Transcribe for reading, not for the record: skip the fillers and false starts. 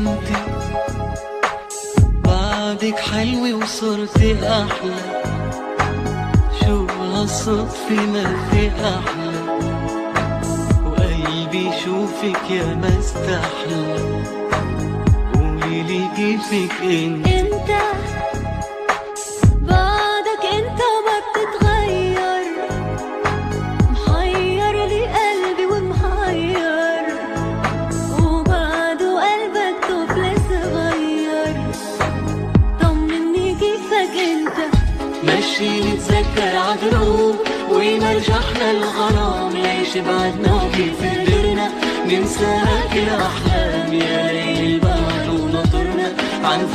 انتي بعدك حلوة وصرتي احلى، شو هالصدفة ما في احلى، وقلبي شوفك يا ما استحلى. قوليلي كيفك انت بعدك انت ما بتتغير، محير لي قلبي ومحير، وبعده قلبك طفل صغير. طمني كيفك انت، مشي نتذكر عدروب وين رجعنا الغرام، ليش بعدنا وكيف قدرنا ننسى كل احلام. يا ليل بعد ونطرنا عن